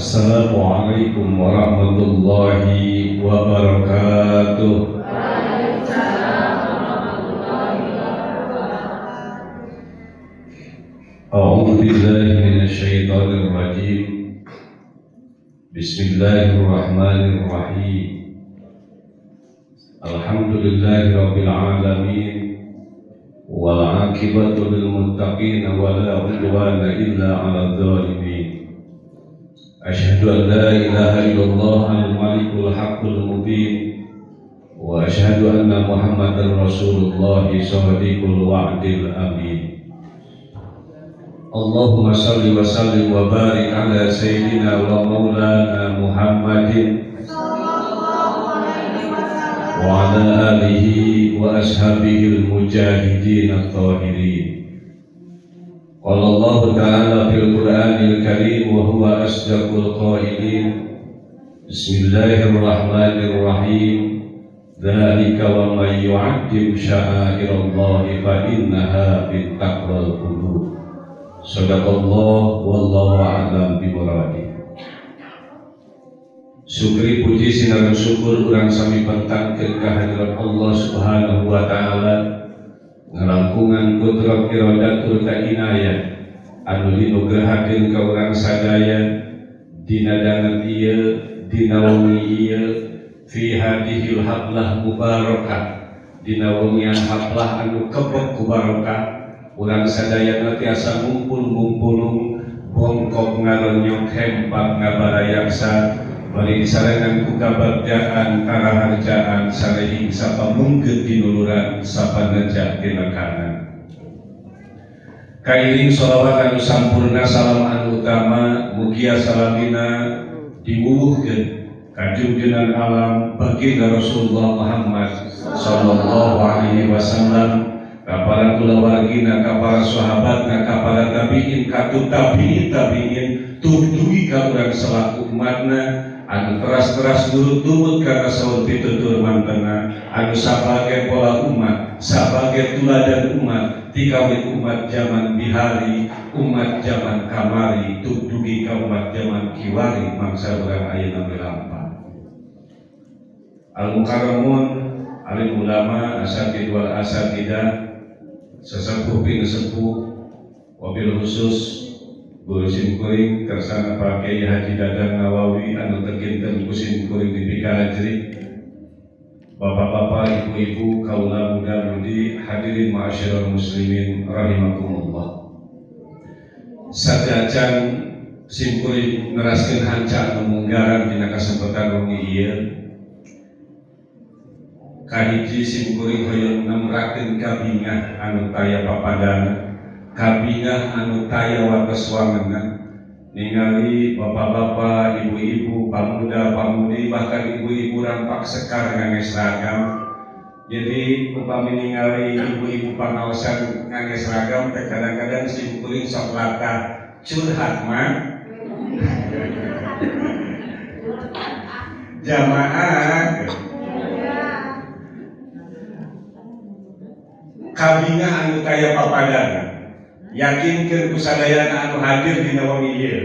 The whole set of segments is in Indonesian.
Assalamualaikum warahmatullahi wabarakatuh. A'udzu billahi minasy syaithanir rajim. Bismillahirrahmanirrahim. Alhamdulillahi rabbil alamin. Wal 'aqibatu lil muttaqin wa la 'udwana illa 'alal zalimin. Asyhadu an la ilaha illallah al-malikul haqqul mubin wa asyhadu anna Muhammadar Rasulullah shadiqul wa'dil amin. Allahumma shalli wa sallim wa barik ala sayyidina wa maulana Muhammadin wa ala alihi wa ashabihi al-mujahidin at-tahirin. Qala Allah Ta'ala fil Qur'anil Karim wa huwa asdaqul qailin. Bismillahirrahmanirrahim. Dzalika wa may yu'azzim sya'airallahi fa innaha min taqwal qulub. Shadaqallah wallahu a'lam bimuradi. Syukri puji sinaran syukur urang sami pentangkeun ka hadirat Allah Subhanahu wa Ta'ala. Ngelangkungan kudrat iradatul ta'inayah anu dinugrahakeun ka urang sadaya dina dangan ieu dina wengi ieu fi hadhil hablah mubarakah dina wengian hablah anu kebek ku barokah urang sadaya tiasa ngumpul-ngumpulung bongkok ngarenyok hempak ngabarayaksa bari disarengan ku kabagdaan karaharjaan sareng sapamungkeun tinuluran sapaneja tina kanan. Kairing sholawat anu sampurna salam anu utama mugia salamina diwuhkeun ka junjungan alam baginda Rasulullah Muhammad sallallahu alaihi wasallam, ka para kulawargina, ka para sahabatna, ka para tabi'in, ka tabi'in dugi ka urang selaku umatna anu keras-keras nurut-nurut karena saur pitutur mantena anu sabage pola umat, sabage tuladan umat, tikawit umat zaman bihari, umat zaman kamari, dugi ka umat zaman kiwari mangsa urang ayeuna milampah. Al-Mukarramun, alim ulama, asatid wal asatidah, sesepuh pinesepuh, wabil khusus Guru Simkuring kersana Pak Kiai Haji Dadang Nawawi anu terkinten ku Simkuring di Pikajri, bapak-bapak, ibu-ibu, kaula muda mudi, hadirin ma'asyiral muslimin rahimakumullah. Sajajan Simkuring neraskeun hanca anu munggaran dina kasempatan wengi ieu. Kahiji Simkuring hoyong nemrakeun kabingah anu taya papadana, kabingah anu taya wates wangeunna, ningali bapak-bapak, ibu-ibu, pamuda, pamudi, bahkan ibu-ibu rampak sekar ngangge seragam. Jadi upami ningali ibu-ibu pangaosan ngangge seragam teh kadang-kadang Simkuring sok latah curhat mah jamaah kabingah anu taya papadana, yakinkeun ku sadayana anu hadir dina wengi ieu,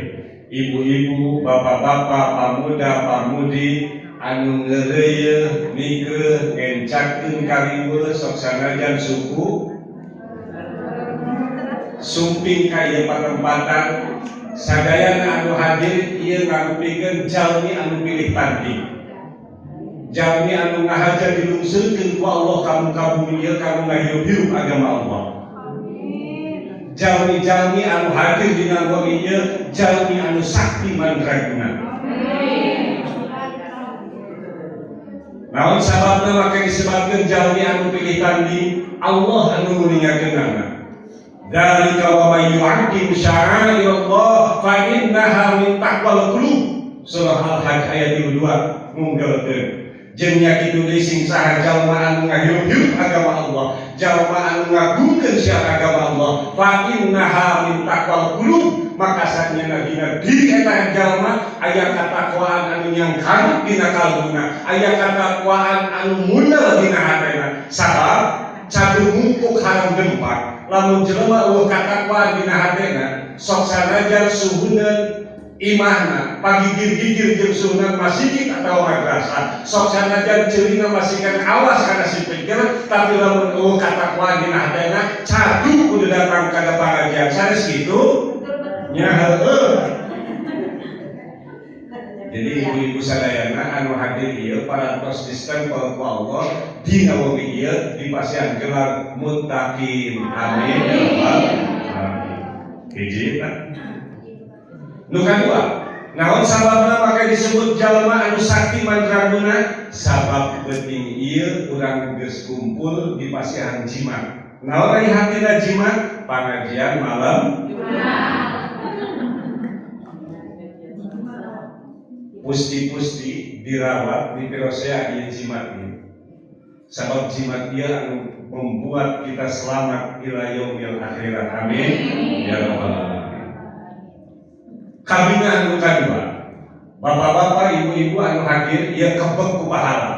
ibu-ibu, bapak-bapak, pamuda, pamudi anu ngeureuyeun, mikeun, ngencakeun kariweuh sok sanajan suku sumping ka ieu patempatan, sadayana anu hadir ieu ngarupikeun jalmi anu pilih tanding, jalmi anu ngahaja dilungsurkeun ku Allah ka bumi ieu kanu ngahirup-hirup agama Allah. Jalmi-jalmi anu hadir dina wengi ieu jalmi anu sakti mandraguna. Naon sababna maka disebutkeun jalmi anu pilih tanding Allah anu nguningakeunana. Dzalika wa may yu'azzim sya'airallah fa innaha min taqwal qulub. Surah Al-Hajj ayat 2 ngunggelkeun. Jeung nya kitu deui sing saha jalma anu ngahirup-hirup agama Allah, jalma anu ngagungkeun syiar agama Allah, fa innaha min taqwal qulub, maka saenyana dina diri eta jalma aya katakwaan anu nyangkarep dina kalbuna, aya katakwaan anu munel dina hatena. Sabab cadu mungkuk haram dempak, lamun jelema eueuh katakwaan dina hatena, sok sanajan suhuneun imahna pagigir-gigir jeung sunat masjid atau madrasah sok sanajan ceulina masihkan awas kana si pikir tapi lamun kata dina hadana cadu kudu datang kana pangajian sanes kitu nya heueuh. Jadi ibu-ibu sadayana anu hadir ieu parantos distempel ku Allah dina wengi ieu dipasihan gelar muttaqin. Amin ya rabbal alamin. Hiji nu kadua, naon sababna maka disebut jalma anu sakti mandraguna? Sabab penting ieu urang geus kumpul di pasihan jimat. Naon aya hatina jimat? Pangajian malam Jumat. Pusti-pusti dirawat di pirosea ieu jimat ieu. Sabab jimat ieu anu membuat kita selamat ila yaumil akhirat. Amin ya rabbal alamin. Kabina anu kadua, bapak-bapak, ibu-ibu anu hadir, ieu kebek ku pahala,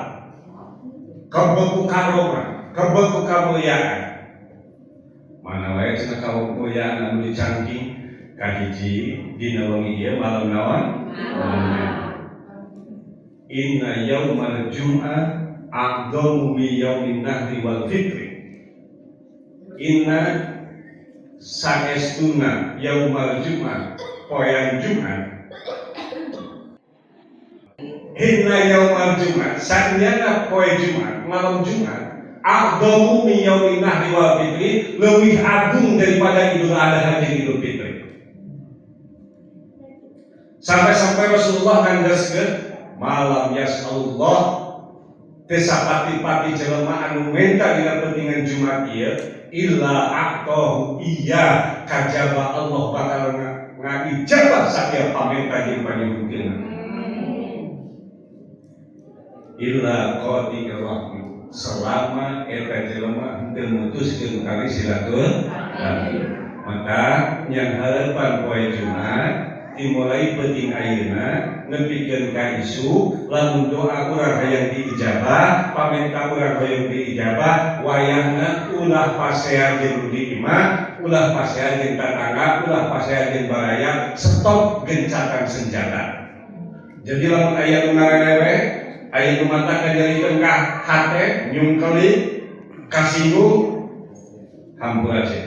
kebek ku karomah, kebek ku kamuliaan. Mana wae cenah kamuliaan anu dicangking kahiji dina wengi ieu malam naon? Inna yaumal jum'ah a'dhamu min yaumin nahri wal fitri. Inna saestuna yaumal jum'ah poyan Jumat. Inna yaumal Jumat saenyana poe Jumat malam Jumat a'dhamu min yaumin nahri wal fitri leuwih agung daripada Idul Adha jeung Idul Fitri. Sampai-sampai Rasulullah ngandaskeun malam yasalullah tesapati-pati jelema anu menta dina pentingan Jumat ieu illa aqtahu iya kajaba Allah bakal ngajabah sakieu pamenta jeung panyuhkeun illa qadi rahmi selama eta jelema henteu mutuskeun kali silaturahmi. Maka yang harapan poe Jumat dimulai penting ayeuna nepikeun ka isu lamun doa urang hayang diijabah pamenta urang hayang diijabah wayahna ulah pasea jeung di imah ulah pasea jeung tatangga ulah pasea jeung baraya stop gencatan senjata. Jadi lamun aya nu ngarewe aya nu mata kajalikeun ka hate nyungkeli kasinggung hampura cek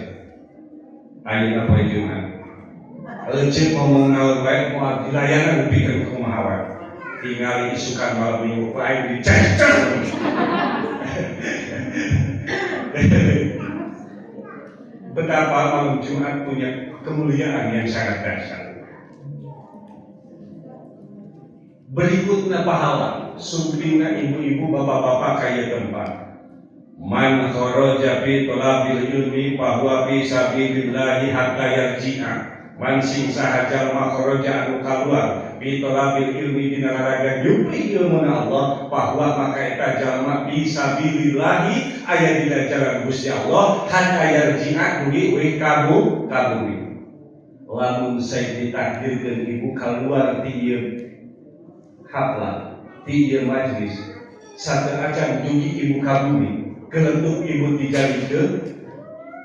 ayeuna poe Jumat Encik ngomong naon baik mau dilayanan bikin kumaha wae. Tinggal isukan malam minggu aing dicecet. Betapa malam Jumat punya kemuliaan yang sangat dahsyat. Berikutnya pahala sumpingna ibu-ibu bapak-bapak kaya tempat. Man kharaja fi talabil ilmi fa huwa fi sabilillahi hatta yarji'a. Man sing sahaja makharaja anu kaluar bi talabil ilmi dina raraga nyupri ilmuna Allah bahwa maka eta jalma bisabilillahi aya dina jalan Gusti Allah hatta yarji'a mugi we kabumi. Lamun saya ditakdirkeun ibu kaluar ti ieu haflah ti ieu majlis sateuacan dugi ibu kabumi kelenduk ibu dijalikeun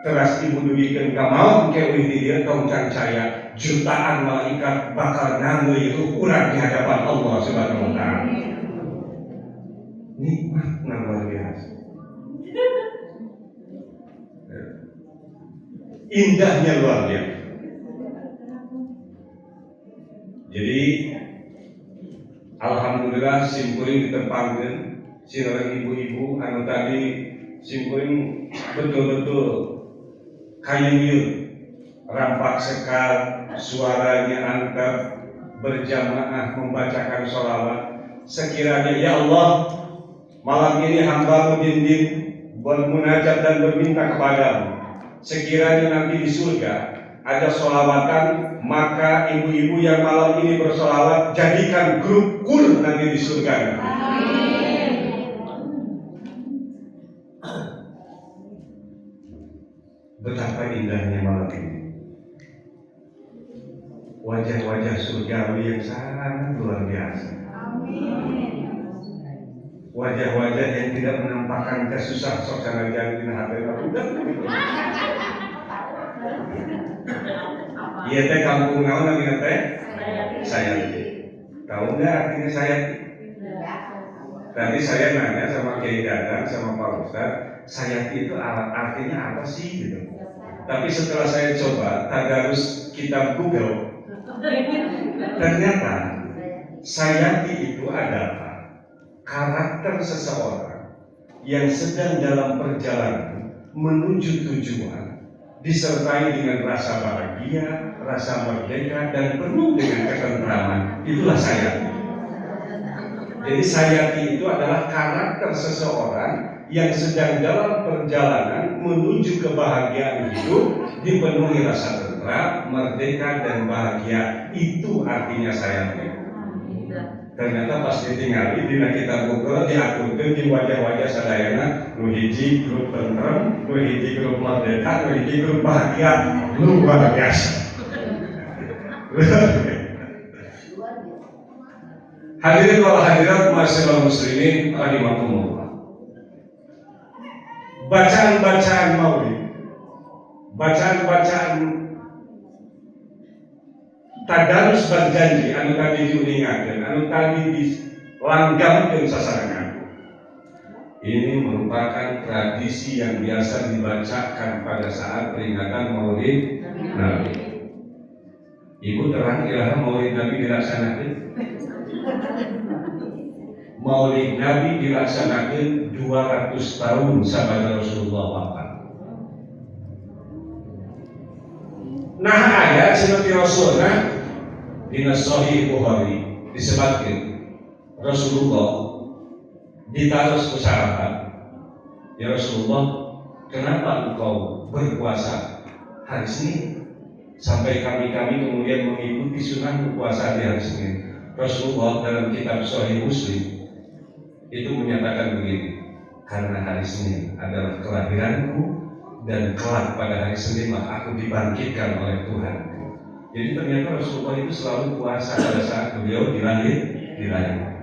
teras ibu dugikeun ka maot engke euy di dieu tongcang caya jutaan malaikat bakal nangeuy ruh urang di hadapan Allah Subhanahu wa taala. Nikmat luar biasa. Indahnya luar biasa. Jadi alhamdulillah simkuring ditempangkeun sireuh ibu-ibu anu tadi simkuring betul-betul kayun rampak sekal suaranya angkat berjamaah membacakan sholawat. Sekiranya ya Allah malam ini hamba din bermunajat dan berminta kepadamu sekiranya nanti di surga ada sholawatan maka ibu-ibu yang malam ini bersholawat jadikan grup kul nanti di surga. Betapa indahnya malam ini. Wajah-wajah surgawi yang sangat luar biasa. Wajah-wajah yang tidak menampakkan kesusah soksana jantin hati udah. Iya teh kampung naon namina teh? Sayati. Tahu nggak artinya sayati? Tadi saya nanya sama Kiai Dadang sama Pak Ustadz, sayati itu artinya apa sih gitu. Tapi setelah saya coba tadarus kitab Google, ternyata sayati itu adalah karakter seseorang yang sedang dalam perjalanan menuju tujuan, disertai dengan rasa bahagia, rasa merdeka, dan penuh dengan ketentraman. Itulah sayati. Jadi sayati itu adalah karakter seseorang yang sedang dalam perjalanan menuju kebahagiaan hidup, dipenuhi rasa tentram, merdeka, dan bahagia. Itu artinya sayati. Ternyata pas ditinggali dina kita Google diaturkan di wajah-wajah sadayana nu hiji grup tentram, nu hiji grup merdeka, nu hiji grup bahagia. Luar biasa. Hadirin wal hadirat ma'asyiral muslimin rahimakumullah. Bacaan-bacaan maulid, bacaan-bacaan tadarus berjanji anu tadi diuningakeun, anu tadi dilanggamkeun sasarangan. Ini merupakan tradisi yang biasa dibacakan pada saat peringatan Maulid Nabi. Ibu terang iraha Maulid Nabi dilaksanakeun. Maulid Nabi dilaksanakan 200 tahun sabada Rasulullah wafat. Nah ayat seperti Rasulullah dina Sahih Bukhari disebutkan Rasulullah ditaros ku sahabat, ya Rasulullah, kenapa engkau berpuasa hari Senin sampai kami kemudian mengikuti sunnah puasa di hari Senin? Rasulullah dalam kitab Sahih Muslim itu menyatakan begini, karena hari Senin adalah kelahiranku dan kelak pada hari Senin aku dibangkitkan oleh Tuhan. Jadi ternyata Rasulullah itu selalu puasa pada saat beliau dilahirkan.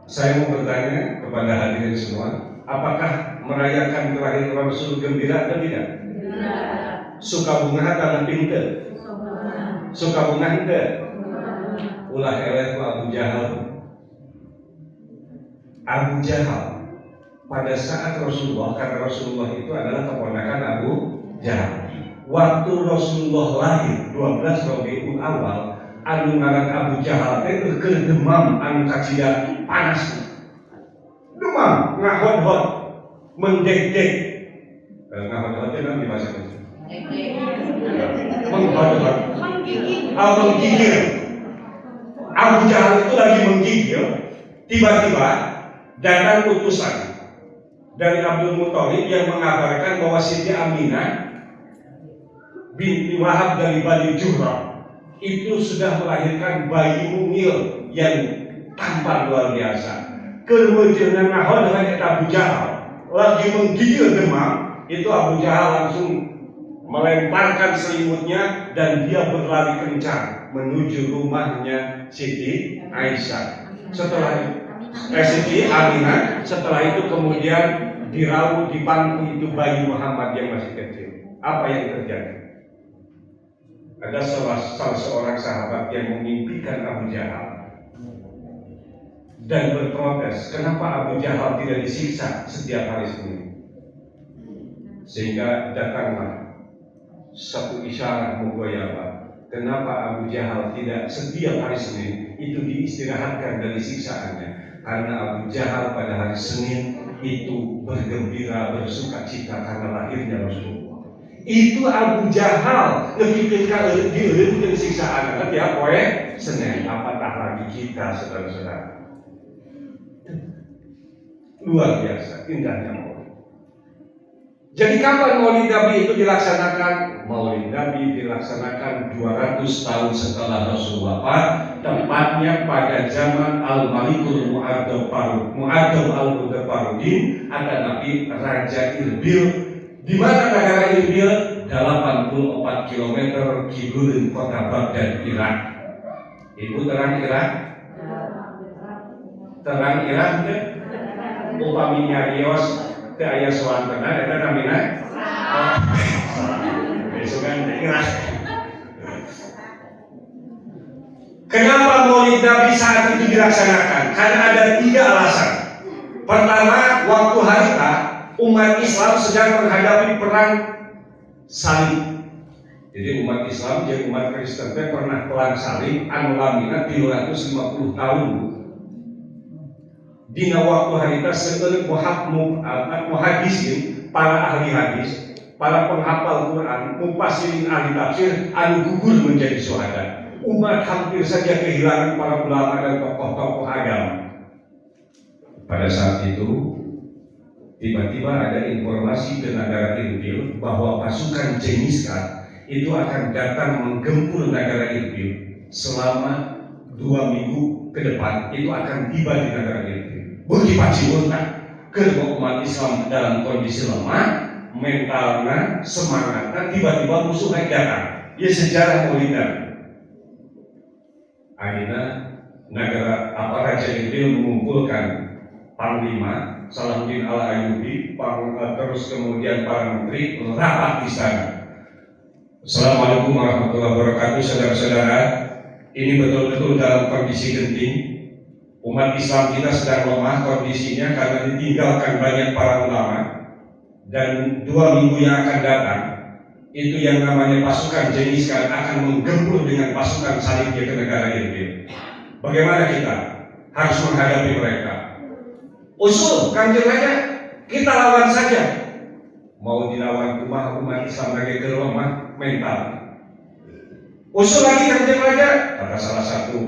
Saya mau bertanya kepada hadirin semua, apakah merayakan kelahiran Rasul gembira atau tidak? Suka bunga atau pinter? Suka bunga tidak? Ulah eleh Abu Jahal. Abu Jahal pada saat Rasulullah, karena Rasulullah itu adalah keponakan Abu Jahal. Waktu Rasulullah lahir 12 Rabiul Awal, anu ngaran Abu Jahal teh keur demam anu kacida panas. Demam, ngahod-hod, mendek-dek. Ngahod-hod teh naon di bahasa Indonesia? Menghod-hod. Menggigil. Abu Jahal itu lagi menggigil, tiba-tiba datang utusan dari Abdul Muthalib yang mengabarkan bahwa Siti Aminah binti Wahab dari Bani Juhra itu sudah melahirkan bayi mungil yang tampan luar biasa. Kemudian ngahon dengan Abu Jahal lagi menggigil demam, itu Abu Jahal langsung melemparkan selimutnya dan dia berlari kencang menuju rumahnya Siti Aisyah. Setelah Siti Aminah, setelah itu kemudian dirauh di pangku itu bayi Muhammad yang masih kecil. Apa yang terjadi? Ada salah seorang sahabat yang memimpikan Abu Jahal dan berprotes, kenapa Abu Jahal tidak disiksa setiap hari Senin? Sehingga datanglah satu isyarat mughayabah, kenapa Abu Jahal tidak setiap hari Senin itu diistirahatkan dari siksaannya? Karena Abu Jahal pada hari Senin itu bergembira, bersuka cita karena lahirnya Rasulullah. Itu Abu Jahal ngepikirkan dieureun siksaan tiap poe Senin. Apatah lagi kita, saudara-saudara. Luar biasa indahnya Maulid. Jadi kapan Maulid Nabi itu dilaksanakan? Maulid Nabi dilaksanakan 200 tahun setelah Rasul wafat, tepatnya pada zaman Al-Malikul Mu'adzam Al-Mudafarudin, ada Nabi Raja Irbil. Di mana negara Irbil? 84 km kibuleun kota Baghdad, Irak. Ibu terang Irak? Terang Irak teh? Upami nyarios teu aya soal tenan eta namina. Besokan Irak. Maulid Nabi saat itu dilaksanakan? Karena ada 3 alasan. Pertama, waktu harita umat Islam sedang menghadapi perang salib. Jadi umat Islam dan umat Kristen pernah perang salib anu lamina 350 tahun. Dina waktu harita seueur muhaddisin, para ahli hadis, para penghafal Quran, mufassirin ahli tafsir anu gugur menjadi syuhada. Umat hampir saja kehilangan para ulama dan tokoh-tokoh agama. Pada saat itu tiba-tiba ada informasi ke negara Irbil bahwa pasukan Genghis-Khan itu akan datang menggempur negara Irbil selama 2 minggu ke depan. Itu akan tiba di negara Irbil. Bagi paciwunta kedua umat Islam dalam kondisi lemah, mentalnya, semangatnya, tiba-tiba musuh datang. Ya sejarah Maulid Nabi. Akhirnya negara Raja Irbil mengumpulkan Panglima Salahuddin Al-Ayyubi, terus kemudian para menteri rapat di sana. Assalamualaikum warahmatullahi wabarakatuh, saudara-saudara. Ini betul-betul dalam kondisi genting. Umat Islam kita sedang lemah kondisinya karena ditinggalkan banyak para ulama. Dan 2 minggu yang akan datang, itu yang namanya pasukan Genghis-Khan akan menggempur dengan pasukan salibnya ke negara Irbil. Bagaimana kita harus menghadapi mereka? Usul Kanjeng Raja, kita lawan saja. Mau dilawan umat Islam lagi ke lemah mental. Usul lagi Kanjeng Raja, kata salah satu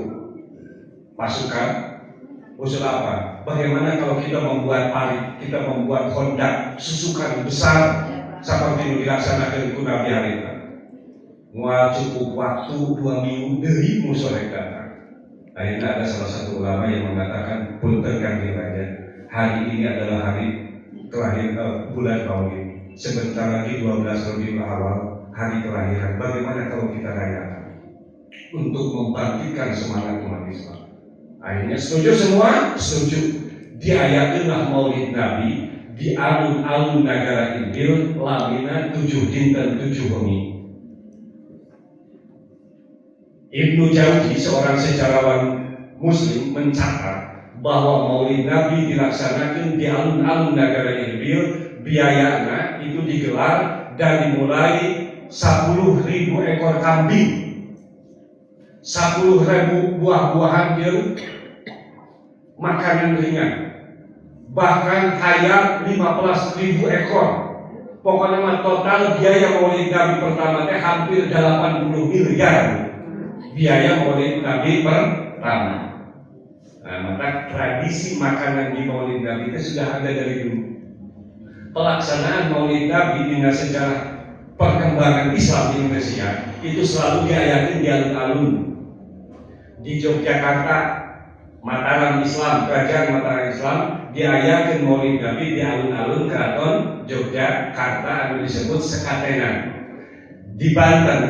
pasukan. Usul apa? Bagaimana kalau kita membuat parit, kita membuat honda susukan besar seperti yang dilaksanakan ku Nabi harita. Mual cukup waktu 2 minggu dari musuh datang. Akhirnya ada salah satu ulama yang mengatakan, punten Kanjeng Raja, hari ini adalah hari terakhir bulan Maulid. Sebentar lagi 12 Rabiul Awal, hari kelahiran. Bagaimana kalau kita rayakan untuk membangkitkan semangat umat Islam? Akhirnya setuju semua? Setuju. Diayakanlah Maulid Nabi di alun-alun negara Irbil lamina 7 dinten 7 wengi. Ibnu Jauzi, seorang sejarawan Muslim, mencatat bahwa Maulid Nabi dilaksanakan di alun-alun negara Irbil, biayanya itu digelar dari mulai 10.000 ekor kambing, 10.000 buah-buahan yang makanan ringan, bahkan hayam 15.000 ekor. Pokoknya total biaya Maulid Nabi pertama hampir 80 miliar biaya Maulid Nabi pertama. Nah, maka tradisi makanan di Maulid Nabi itu sudah ada dari dulu. Pelaksanaan Maulid Nabi dengan sejarah perkembangan Islam di Indonesia itu selalu diayakan di alun-alun. Di Yogyakarta, Mataram Islam, Kerajaan Mataram Islam, diayakan Maulid Nabi di alun-alun Keraton Yogyakarta yang disebut Sekatenan. Di Banten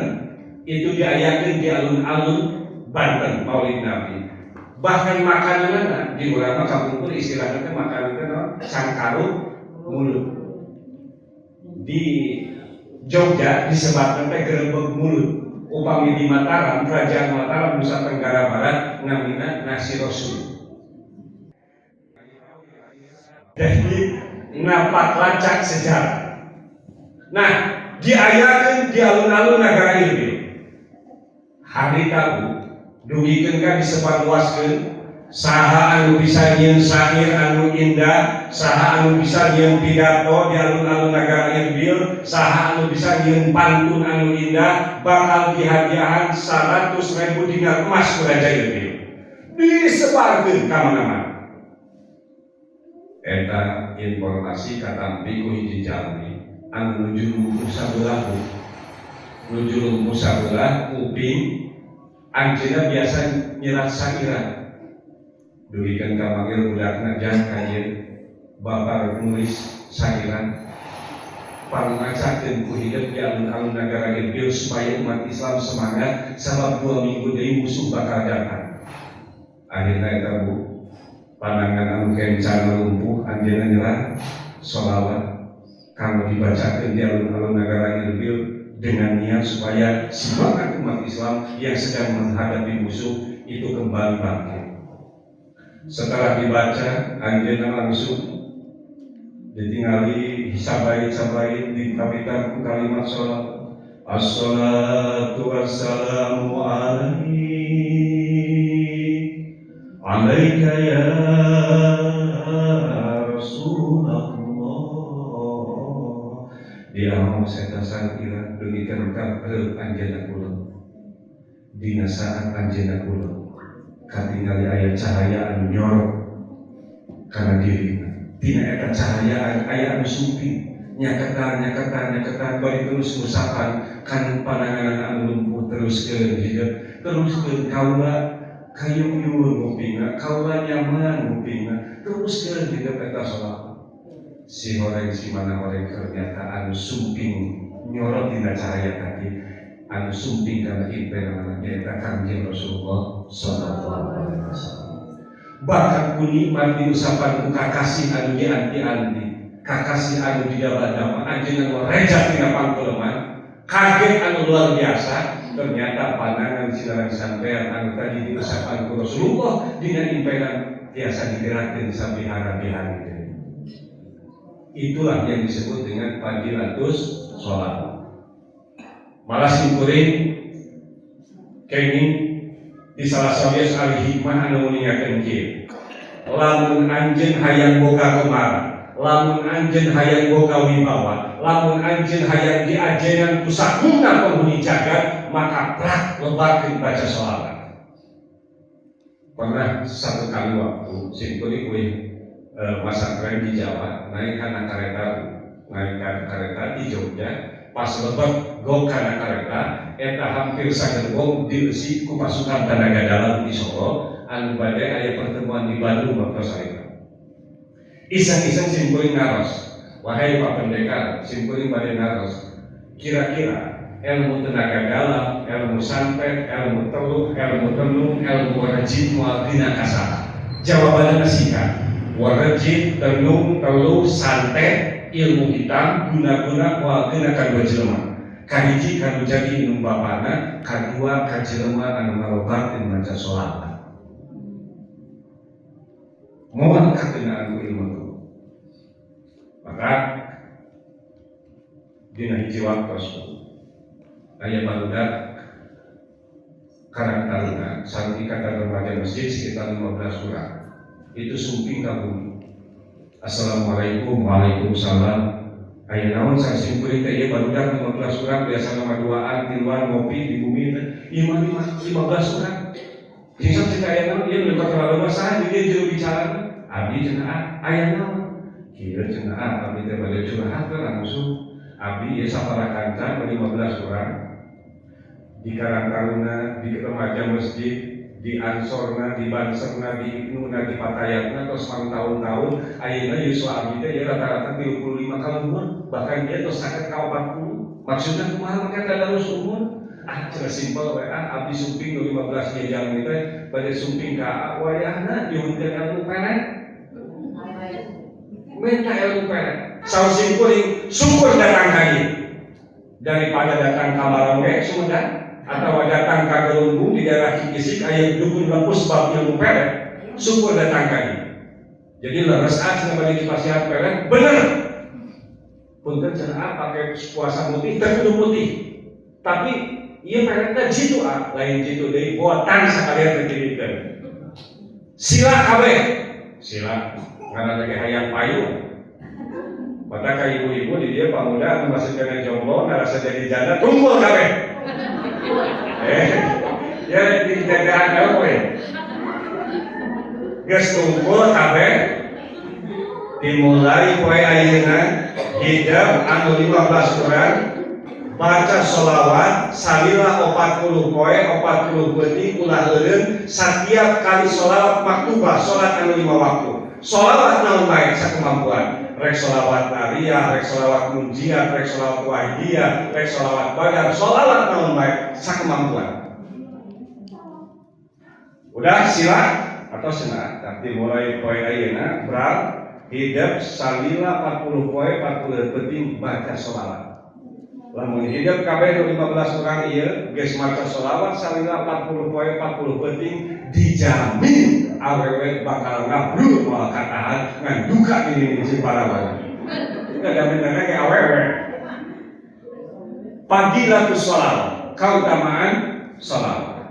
itu diayakan di alun-alun Banten Maulid Nabi. Bahkan makanannya di ulama kampung pun istilahnya makanannya sangkaru mulut. Di Jogja disebutkan gerebek mulut. Upami di Mataram, Kerajaan Mataram, Nusa Tenggara Barat, namina nasi Rasul. Jadi napak lacak sejarah. Nah, diayakan di alun-alun negara ini. Hari Rabu dugikeun ka disebarluaskeun saha anu bisa nyieun syair anu indah, saha anu bisa nyieun pidato di alun-alun negara Irbil, saha anu bisa nyieun pantun anu indah, bakal dihadiahan 100.000 dinar emas ku Raja Irbil. Disebarkeun ka mana-mana. Eta informasi katampi ku hiji jalmi anu nuju lumpuh sabelah, nuju lumpuh sabelah kuping. Anjeunna biasa nyerat sairan. Dugikeun ka manggil budakna jang kajeun babar nulis sairan. Pangacakeun ku hidup di alun-alun negara Irbil supaya umat Islam semangat sabab 2 minggu deui musuh bakal datang. Akhirna eta Bu, pandangan anu kencana lumpuh anjeunna nyerat sholawat kanggo dibacakeun di alun-alun negara Irbil dengan niat supaya semangat umat Islam yang sedang menghadapi musuh itu kembali bangkit. Setelah dibaca, anjeunna langsung ditinggali sabain di kapitan kalimat sholat. Assalatu wassalamu alaika ya Rasulullah. Dia mau saya tasangkira demikian karep anjeunna kula. Dina saat anjeunna kula katingali aya cahaya anu nyorok kana dirina. Dina eta cahaya aya anu sumping nyaketan bari terus ngusapan kan pandangan anu lumpuh teruskeun hidup teruskeun kaula kayung-yung ngupingna kaula nyaman ngupingna teruskeun hidup eta salat. Si horeng si mana horeng ternyata anu sumping nyorot dina cahaya tadi anu sumping kana impen nyaeta Kanjeng Rasulullah sallallahu alaihi wasallam. Bahkan kunikmat diusapan ku kakasih anu dianti-anti, kakasih anu didaba-daba, anjeunna reja tina pangkeleman, kaget anu luar biasa. Ternyata pandangan silarang sampean anu tadi diusapan ku Rasulullah dina impenan tiasa digerakkeun sabihara-bihara. Itulah yang disebut dengan fadilatus sholat. Malah simkuring kenging di salah sawias ahli hikmah anu ningakeun kieu. Lamun anjeun hayang boga kemar, lamun anjeun hayang boga wibawa, lamun anjeun hayang diajengan ku sakuna penghuni jagat, maka prak lebarkeun baca sholawat. Pernah satu kali waktu simkuring masa tren di Jawa naik karena kereta di Jogja pas lebet gong karena kereta eta hampir saged gong dieusi ku pasukan tenaga dalam di Solo anu bade aya pertemuan di Bandung waktu saeuta. Iseng-iseng simkuring ngaros, wahai Pak Pendekar, simkuring bade ngaros. Kira-kira ilmu tenaga dalam, ilmu santet, ilmu teluh, ilmu tenung, ilmu rajin moal dina kasar. Jawabanna singkat. Warajid, tenung, teluh, santet, ilmu hitam, guna-guna moal dina kadua jelema. Kahiji kanu jadi inung bapana, kadua ka jelema anu ngarobakeun maca sholawat. Moal kakenaan ilmu itu. Maka dina hiji waktu aya barudak karang taruna sareng ikatan remaja masjid sekitar 15 orang. Itu sumping ka bumi. Assalamualaikum, waalaikumsalam. Aya naon sang simkuring teh ieu barudak 15 urang biasa ngamaduaan di luar ngopi di bumi teh. Ieu 15 urang. Sing sok aya naon ieu leuwat terlalu masalah di dieu juru bicara. Abdi cenah aya naon? Kieu cenah abdi teh bade curhat langsung. Abdi ieu saparakancan 15 urang. Di Karang Taruna, di remaja masjid, di Ansorna, di Banserna, di Ibnuna, di Patayatna, terus tahun-tahun ayeuna yuswa abdi teh ya rata-rata 35 kalung, bahkan dia terus sakit ka 40. Maksudnya kumaha maka tadarus umur? Cenah simpel we abdi sumping 15 jam teh bade sumping ka wayahna dihunteun ilmu pelek. Minta ilmu pelek. Saur simkuring syukur datang ka ieu. Daripada datang ka Marowe Sumedang atau datang ke Gelunggung di daerah Kikisik aya dukun lepus bab ilmu pelek, syukur datang kali. Jadi leres cenah bade dipasihan pelek, bener. Punten cenah pakai puasa putih teh kudu putih. Tapi ieu pelek teh jitu lain jitu deui botan sakalian teh dirikeun. Sila kabeh. Sila karena lagi hayang payung. Mata ka ibu-ibu di dia pamuda anu masih kena jomblo narasa jadi janda tunggul kabeh. Ya dijagaan elwe. Geus tunggul kabeh dimulai poe ayeuna hidap anu 15 urang baca sholawat salila 40 poe 40 beuting ulah eureun setiap kali sholawat maktubah salat anu 5 waktu. Sholawat naon bae sakemampuan. Rek sholawat nariyah, rek sholawat munjiat, rek sholawat wahidiyah, rek sholawat badar, sholawat naon bae sakemampuan. Udah sila atau senat, tapi mulai poe ayeuna berat hidup salila 40 poe 40 penting baca sholawat. Lamun hidup kabeh 15 orang ieu geus maca sholawat salila 40 poe 40 penting dijamin awewe bakal ngabrul moal katahan ngan duka ini si parawan. Enggak ada benernya kayak awewe. Fadilatus sholal, keutamaan sholat.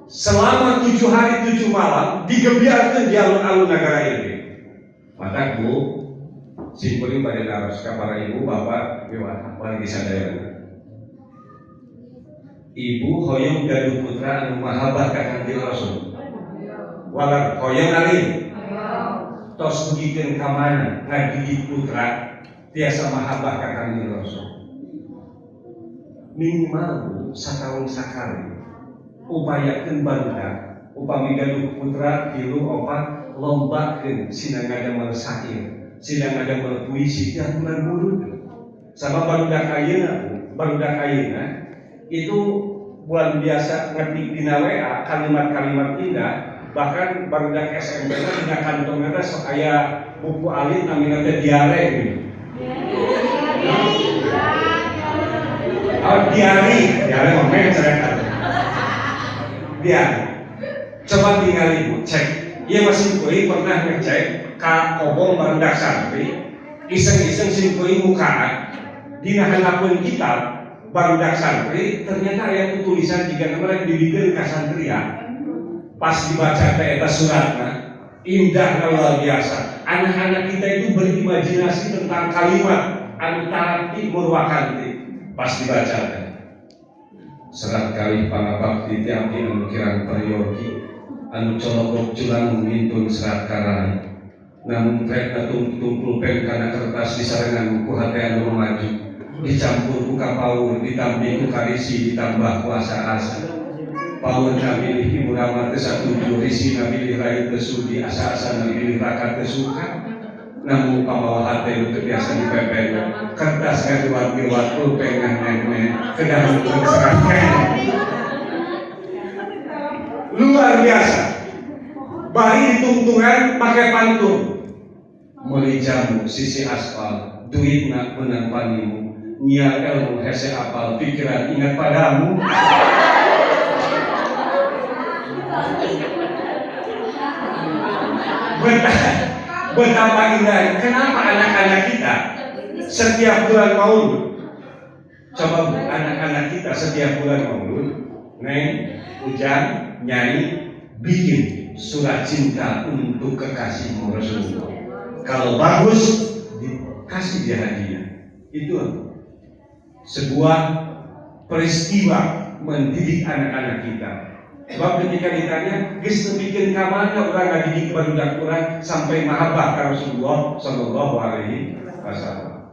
Selama 7 hari 7 malam digebiarkan di alun-alun negara ini. Maka Bu, simpuling pada naros para ibu bapak gimana lagi sadaya. Ibu hoyong gaduh putra anu mahabah ka Kanjeng Rasul. Walar hoyong alim. Tos dugikeun ka mana ngadidik putra tiasa mahabah ka Kanjeng Rasul. Minimal satahun sakali upayakeun barudak upami gaduh putra tilu opat lombakeun sina ngadamel syair, sina ngadamel puisi tiap bulan mulud. Sama barudak ayeuna itu bulan biasa ngetik dina WA kalimat-kalimat indah, bahkan barudak SMP dina kantongna sok aya buku alit namina teh diare gitu. Diare momen cerita. Diare. Coba tinggal ibu cek. Iya masih kuy pernah ngecek ka kobong barudak santri, iseng-iseng simkuy mukaan dina handapun kitab barudak santri ternyata aya tulisan jika namanya dibikin ka santrian. Pas dibaca teh eta suratna indah luar biasa. Anak-anak kita itu berimajinasi tentang kalimat anu tarati murwakanti. Pas dibaca teh serat kali pangabakti ti abdi anu kirang prayogi anu cologok culang ngintun serat karai. Namun prek tumpul pen kana kertas disarengan ku hate anu maju. Dicampur ku kapaur ditampi ku karisi ditambah kuasa asa. Paur nabi himurama teu satuju risi nabi rai teu sudi asa-asa nabi raka teu suka. Namun pamawa hate nu teu biasa dipepen kertas ngaduat-duat pulpen ngan kedah serahkan. Luar biasa. Bari ditungtungan pakai pantun. Meuli jamu sisi aspal, duitna menang panimu. Nia ilmu hese apal, pikiran ingat padamu. Betapa indah. Kenapa anak-anak kita setiap bulan Maulud? Coba Bu, anak-anak kita setiap bulan Maulud, Neng, Ujang, Nyai bikin surat cinta untuk kekasihmu Rasulullah. Kalau bagus, dikasih dia hadiah. Itu sebuah peristiwa mendidik anak-anak kita. Sebab ketika ditanya, geus teu bikin ka mana urang ngadidik barudak urang sampai mahabbah ka Rasulullah sallallahu alaihi wasallam.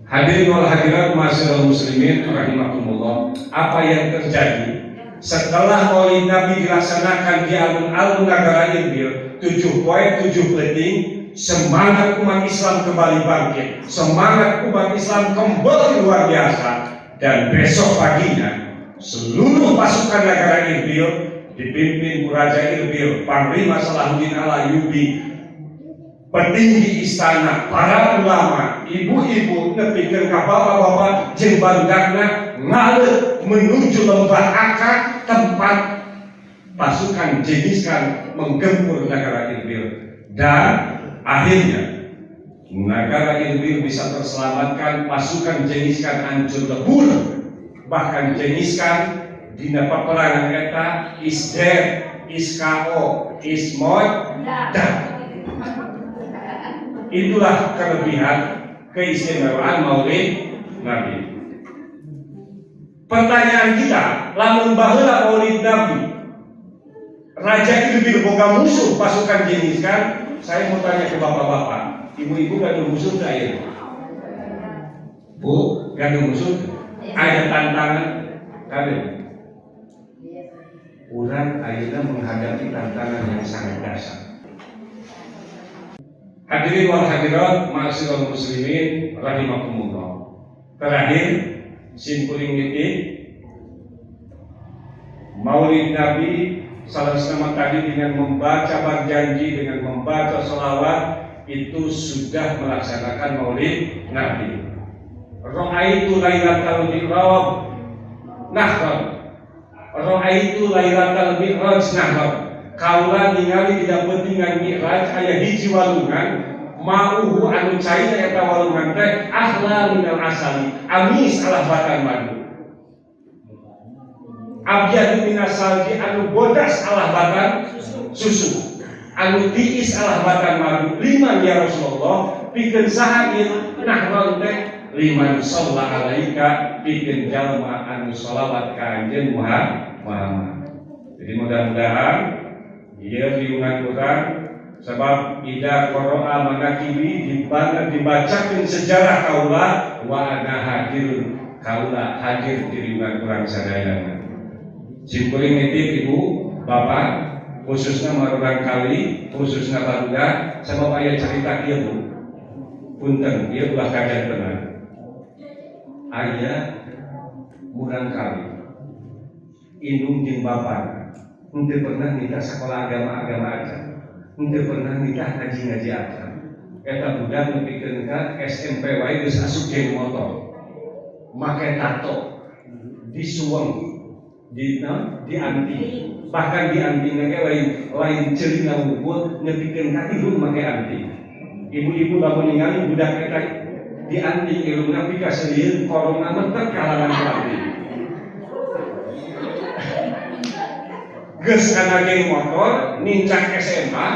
Hadirin wal hadirat ma'asyiral muslimin rahimakumullah. Apa yang terjadi setelah Maulid Nabi dilaksanakan di alun-alun negara Irbil 7 poin 7 penting, semangat umat Islam kembali bangkit, semangat umat Islam kembali luar biasa. Dan besok paginya seluruh pasukan negara Irbil dipimpin Raja Irbil Panglima Salahuddin Al-Ayyubi, petinggi istana, para ulama, ibu-ibu nepikeun ka bapak-bapak jeung barudakna ngalet menuju lembah Akak tempat pasukan Jengiskan menggempur negara Irbil. Dan akhirnya negara Irbil bisa terselamatkan, pasukan Jengiskan hancur lebur. Bahkan Jengiskan dina peperangan eta is dead, is KO, is mod dan itulah kelebihan keistimewaan Maulid Nabi. Pertanyaan kita, lamun baheula Maulid Nabi Raja Irbil boga musuh pasukan Jengiskan, saya mau tanya ke bapak-bapak, ibu-ibu gak ada musuh gak ya? Bu, gak ada musuh? Ada tantangan kalian. Urang ayeuna menghadapi tantangan yang sangat dasar. Hadirin wal hadirat ma'asyiral muslimin rahimakumullah. Terakhir simpuling titik Maulid Nabi selama tadi dengan membaca berjanji, dengan membaca sholawat itu sudah melaksanakan Maulid Nabi. Ra'aitu lailatal mi'raj nahran Ra'aitu lailatal mi'raj nahar. Kaula ningali dina pentingan mi'raj aya hiji walungan ma'uhu anu cai eta walungan teh ahla minal asali, amis alahbatan madu. Abyadu minas salji anu bodas alahbatan susu. Anu tiis alahbatan madu. Liman ya Rasulullah pikeun saha ieu nahron teh liman shalla alaika pikeun jalma anu shalawat ka anjeun Muhammad. Jadi mudah-mudahan ieu liungan urang sebab ida qara'a manakibi dibacakeun sejarah kaula wa ana hadir kaula hadir di liungan urang sadayana. Simkuring nitip ibu bapak khususnya marurang kali khususnya barudak sebab aya cerita kieu Bu. Punten ieu ulah kajantenan. Aya urang kali indung jeung bapak henteu pernah nikah sekolah agama aja, henteu pernah nikah ngaji aja. Eta budak nepikeun ka SMP wae geus asup jeung motor, make tato, disuweng, dianti, bahkan dianti ge lain ceulina wungkul nepikeun ka ieu make anti. Ibu-ibu lamun ningali budak eta dianti irungna pika seueur corona mentek kalangan anti. Geus kana geng motor nincak SMA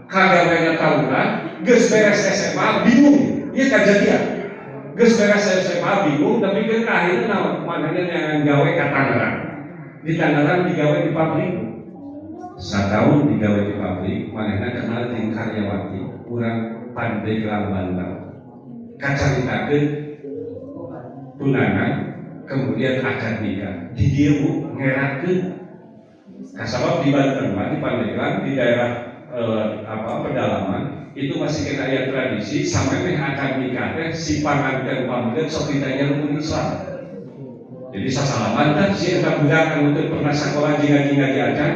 kagawena tawuran geus beres SMA bingung ieu kajadian geus beres SMA bingung tapi kan akhirnya naon manehna yang gawe ka Tangerang di Tangerang digawe di pabrik satahun digawe di pabrik manehna kenal jeung karyawati urang Pandeglang Banten kacaritakeun tunangan kemudian akad nikah di dieu Bu ngerakeun. Nah, sebab di Banten, di Pandeglang, di daerah pedalaman itu masih kena aya tradisi sampai meh akad nikah teh si panganten pamikeun sok ditanya rukun Islam. Jadi sasalaman teh si eta budak anu teu pernah sakola jeung ngaji acan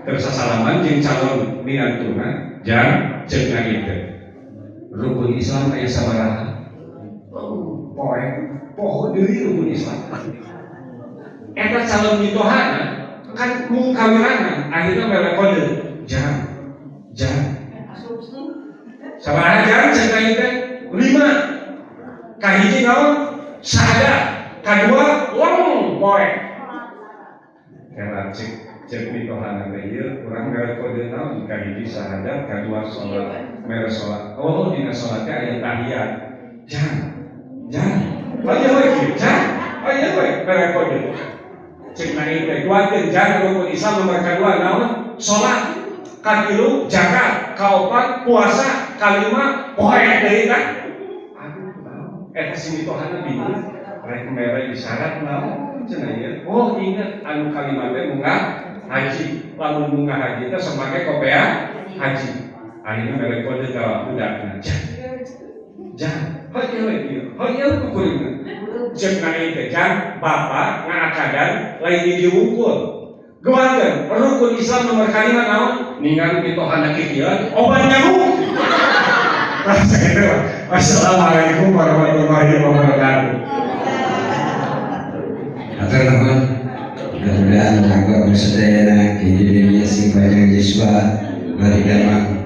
keur sasalaman jeung calon minantuna jang ceuk ngagikeun. Rukun Islam aya sabaraha? Poho deui rukun Islam. Eta calon mitohana kan mung kawirangan akhirnya mere kode jam sabaraha jam cerita teh 5 kahiji naon syahadat kadua long poe kala cek mitohana teh ieu urang mere kode naon kahiji syahadat kadua salat mere salat oh dina salat teh aya tahiyat jam aya we jam aya we mere kode cek naik teh kuatin jangan rukun Islam nomor kedua naon salat katilu zakat kaopat puasa kalima poe deui kan eta si mitohana bingung rek mere isyarat naon cenah ieu oh inget anu kalimat teh munggah haji lamun munggah haji teh samake kopea haji akhirnya mere kode ka budakna jan hoye kukurina cek naik teh jan bapak ngakadan lain diwungkul guakeun rukun Islam nomor kalima naon ningali pitohana kieu obat nyamuk. Wassalamualaikum warahmatullahi wabarakatuh. Atur nuhun. Mudah-mudahan mangga bersedaya kini dunia sing panjang Yesus bari damang